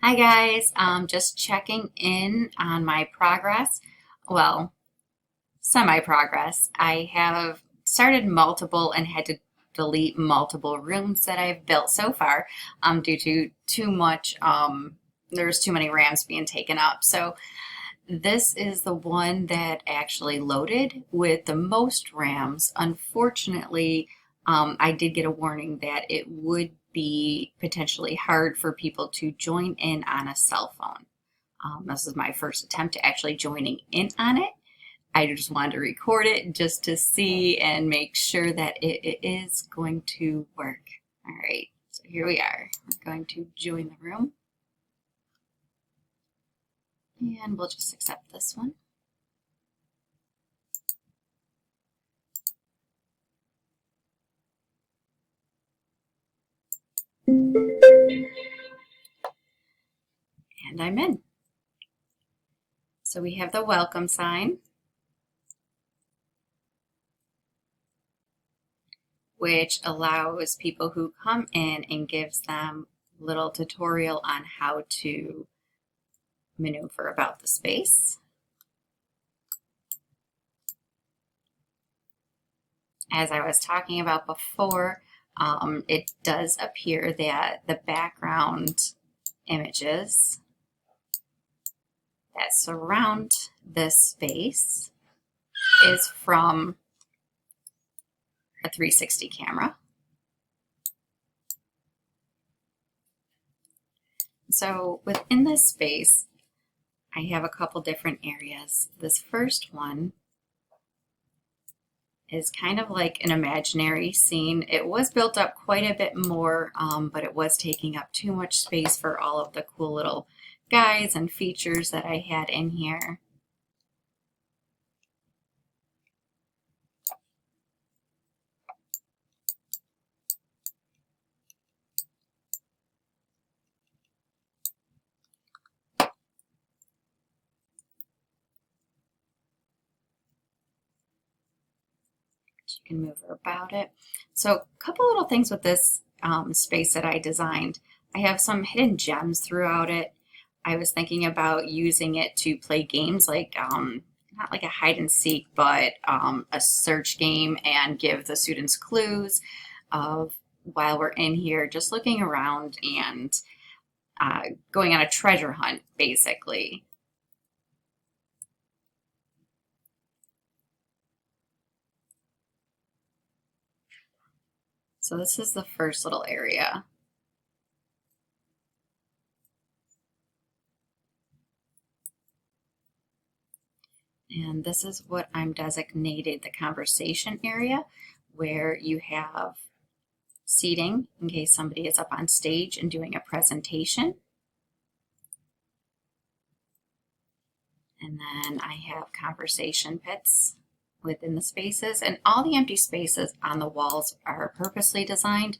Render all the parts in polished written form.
Hi guys, just checking in on my progress. Well, semi-progress. I have started multiple and had to delete multiple rooms that I've built so far due to too much, there's too many RAMs being taken up. So this is the one that actually loaded with the most RAMs. Unfortunately, I did get a warning that it would be potentially hard for people to join in on a cell phone. This is my first attempt to actually joining in on it. I just wanted to record it just to see and make sure that it is going to work. All right, so here we are. We're going to join the room. And we'll just accept this one. And I'm in. So we have the welcome sign, which allows people who come in and gives them a little tutorial on how to maneuver about the space. As I was talking about before, it does appear that the background images that surround this space is from a 360 camera. So within this space, I have a couple different areas. This first one is kind of like an imaginary scene. It was built up quite a bit more, but it was taking up too much space for all of the cool little guides and features that I had in here. You can move about it. So a couple little things with this space that I designed. I have some hidden gems throughout it. I was thinking about using it to play games like, not like a hide and seek, but a search game and give the students clues of while we're in here, just looking around and going on a treasure hunt, basically. So this is the first little area. And this is what I'm designated the conversation area, where you have seating in case somebody is up on stage and doing a presentation. And then I have conversation pits within the spaces, and all the empty spaces on the walls are purposely designed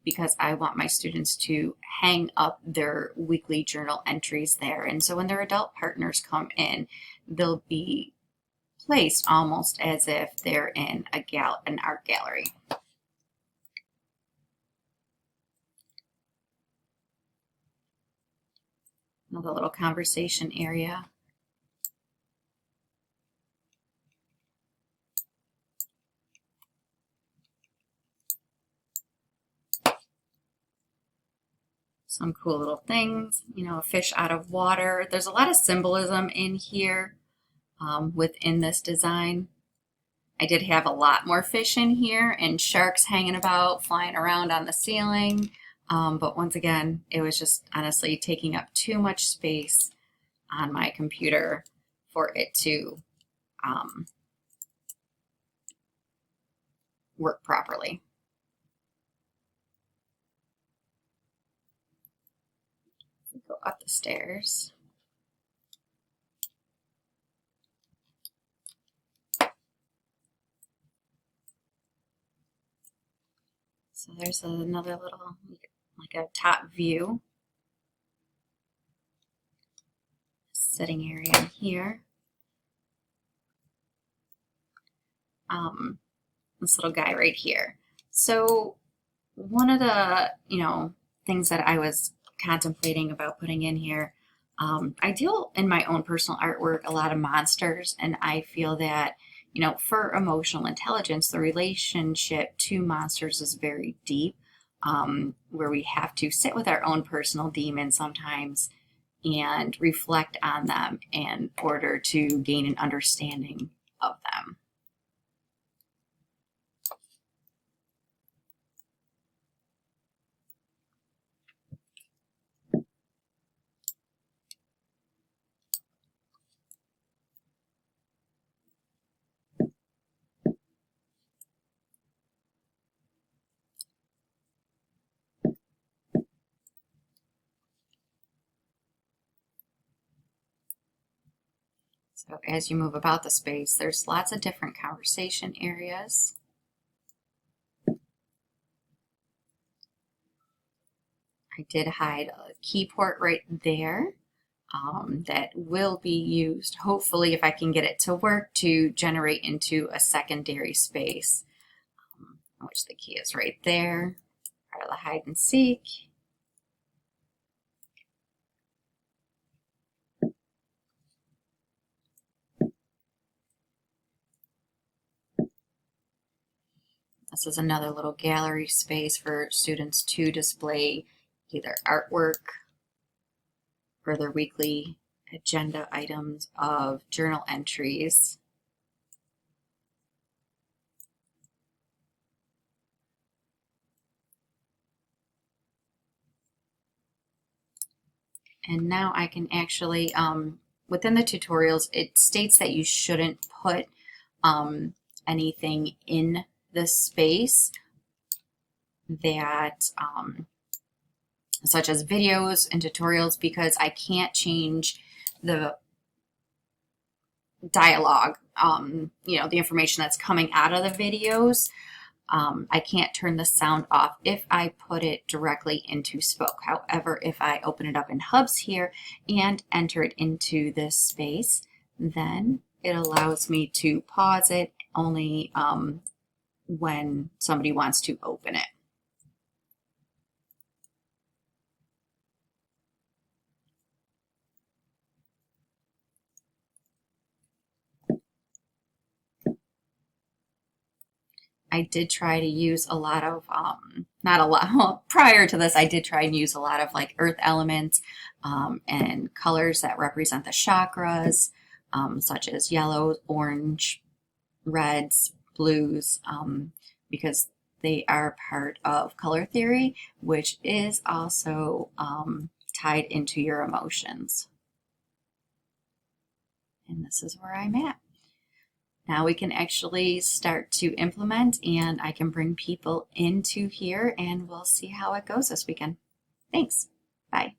because I want my students to hang up their weekly journal entries there. And so when their adult partners come in, they'll be placed almost as if they're in an art gallery. Another little conversation area. Some cool little things, you know, a fish out of water. There's a lot of symbolism in here within this design. I did have a lot more fish in here and sharks hanging about, flying around on the ceiling. But once again, it was just honestly taking up too much space on my computer for it to work properly. Go up the stairs. So there's another little, like a top view. Sitting area here. This little guy right here. So one of the, things that I was contemplating about putting in here. I deal in my own personal artwork a lot of monsters, and I feel that, you know, for emotional intelligence, the relationship to monsters is very deep, where we have to sit with our own personal demons sometimes and reflect on them in order to gain an understanding of them. So as you move about the space, there's lots of different conversation areas. I did hide a key port right there that will be used, hopefully, if I can get it to work, to generate into a secondary space, which the key is right there, part of the hide and seek. This is another little gallery space for students to display either artwork or their weekly agenda items of journal entries. And now I can actually, within the tutorials, it states that you shouldn't put anything in the space that, such as videos and tutorials, because I can't change the dialogue, you know, the information that's coming out of the videos. I can't turn the sound off if I put it directly into Spoke. However, if I open it up in Hubs here and enter it into this space, then it allows me to pause it only when somebody wants to open it. I did try to use a lot of, not a lot, well, prior to this, I did try and use a lot of like earth elements and colors that represent the chakras, such as yellow, orange, reds, blues, because they are part of color theory, which is also tied into your emotions. And this is where I'm at. Now we can actually start to implement, and I can bring people into here and we'll see how it goes this weekend. Thanks. Bye.